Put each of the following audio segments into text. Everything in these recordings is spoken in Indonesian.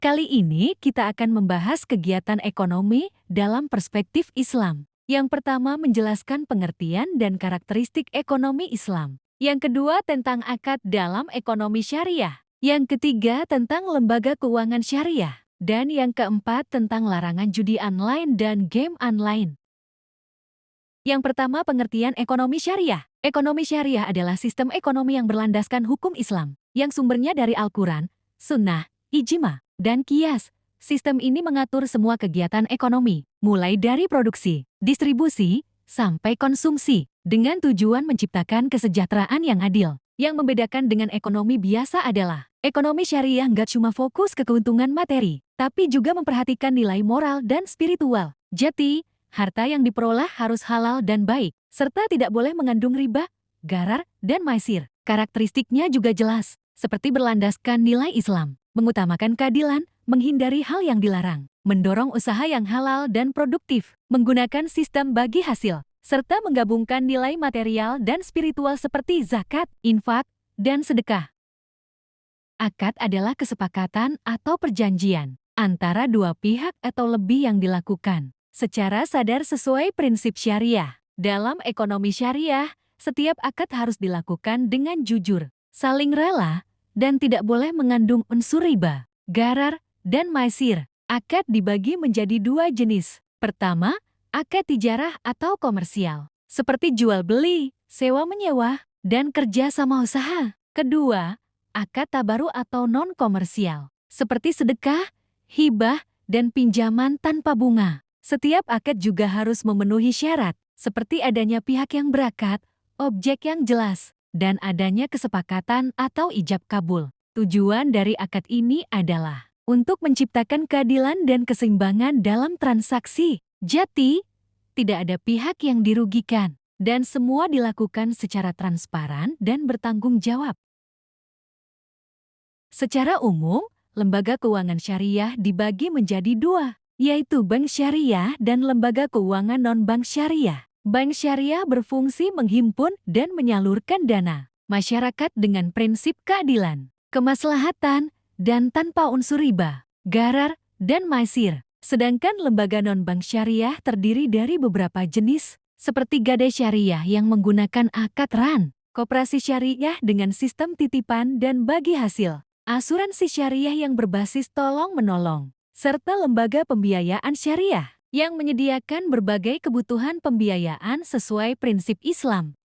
Kali ini kita akan membahas kegiatan ekonomi dalam perspektif Islam. Yang pertama menjelaskan pengertian dan karakteristik ekonomi Islam. Yang kedua tentang akad dalam ekonomi syariah. Yang ketiga tentang lembaga keuangan syariah. Dan yang keempat tentang larangan judi online dan game online. Yang pertama pengertian ekonomi syariah. Ekonomi syariah adalah sistem ekonomi yang berlandaskan hukum Islam, yang sumbernya dari Al-Quran, Sunnah, Ijma, dan Qiyas. Sistem ini mengatur semua kegiatan ekonomi, mulai dari produksi, distribusi, sampai konsumsi, dengan tujuan menciptakan kesejahteraan yang adil. Yang membedakan dengan ekonomi biasa adalah, ekonomi syariah nggak cuma fokus ke keuntungan materi, tapi juga memperhatikan nilai moral dan spiritual. Jadi, harta yang diperoleh harus halal dan baik, serta tidak boleh mengandung riba, gharar, dan maisir. Karakteristiknya juga jelas, seperti berlandaskan nilai Islam, mengutamakan keadilan, menghindari hal yang dilarang, mendorong usaha yang halal dan produktif, menggunakan sistem bagi hasil, serta menggabungkan nilai material dan spiritual seperti zakat, infak, dan sedekah. Akad adalah kesepakatan atau perjanjian antara dua pihak atau lebih yang dilakukan secara sadar sesuai prinsip syariah. Dalam ekonomi syariah, setiap akad harus dilakukan dengan jujur, saling rela, dan tidak boleh mengandung unsur riba, gharar, dan maisir. Akad dibagi menjadi dua jenis. Pertama, akad tijarah atau komersial, seperti jual beli, sewa menyewa, dan kerja sama usaha. Kedua, akad tabaru atau non-komersial, seperti sedekah, hibah, dan pinjaman tanpa bunga. Setiap akad juga harus memenuhi syarat, seperti adanya pihak yang berakat, objek yang jelas, dan adanya kesepakatan atau ijab kabul. Tujuan dari akad ini adalah untuk menciptakan keadilan dan keseimbangan dalam transaksi. Jadi, tidak ada pihak yang dirugikan, dan semua dilakukan secara transparan dan bertanggung jawab. Secara umum, lembaga keuangan syariah dibagi menjadi dua, yaitu bank syariah dan lembaga keuangan non-bank syariah. Bank syariah berfungsi menghimpun dan menyalurkan dana masyarakat dengan prinsip keadilan, kemaslahatan, dan tanpa unsur riba, gharar, dan maisir. Sedangkan lembaga non-bank syariah terdiri dari beberapa jenis, seperti gadai syariah yang menggunakan akad RAN, koperasi syariah dengan sistem titipan dan bagi hasil, asuransi syariah yang berbasis tolong-menolong, serta lembaga pembiayaan syariah yang menyediakan berbagai kebutuhan pembiayaan sesuai prinsip Islam.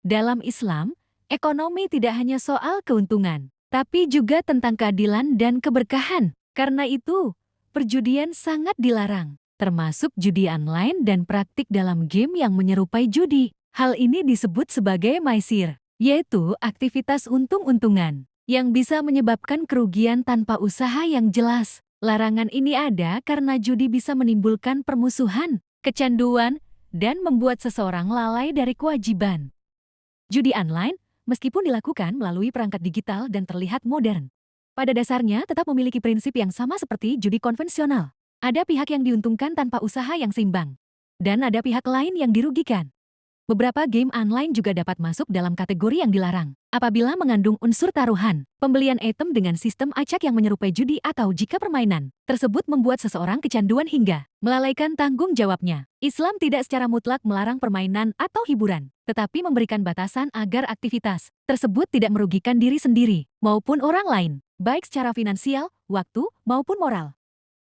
Dalam Islam, ekonomi tidak hanya soal keuntungan, tapi juga tentang keadilan dan keberkahan. Karena itu, perjudian sangat dilarang, termasuk judi online dan praktik dalam game yang menyerupai judi. Hal ini disebut sebagai maisir, yaitu aktivitas untung-untungan yang bisa menyebabkan kerugian tanpa usaha yang jelas. Larangan ini ada karena judi bisa menimbulkan permusuhan, kecanduan, dan membuat seseorang lalai dari kewajiban. Judi online, meskipun dilakukan melalui perangkat digital dan terlihat modern, pada dasarnya tetap memiliki prinsip yang sama seperti judi konvensional. Ada pihak yang diuntungkan tanpa usaha yang seimbang, dan ada pihak lain yang dirugikan. Beberapa game online juga dapat masuk dalam kategori yang dilarang apabila mengandung unsur taruhan, pembelian item dengan sistem acak yang menyerupai judi atau jika permainan tersebut membuat seseorang kecanduan hingga melalaikan tanggung jawabnya. Islam tidak secara mutlak melarang permainan atau hiburan, tetapi memberikan batasan agar aktivitas tersebut tidak merugikan diri sendiri maupun orang lain, baik secara finansial, waktu, maupun moral.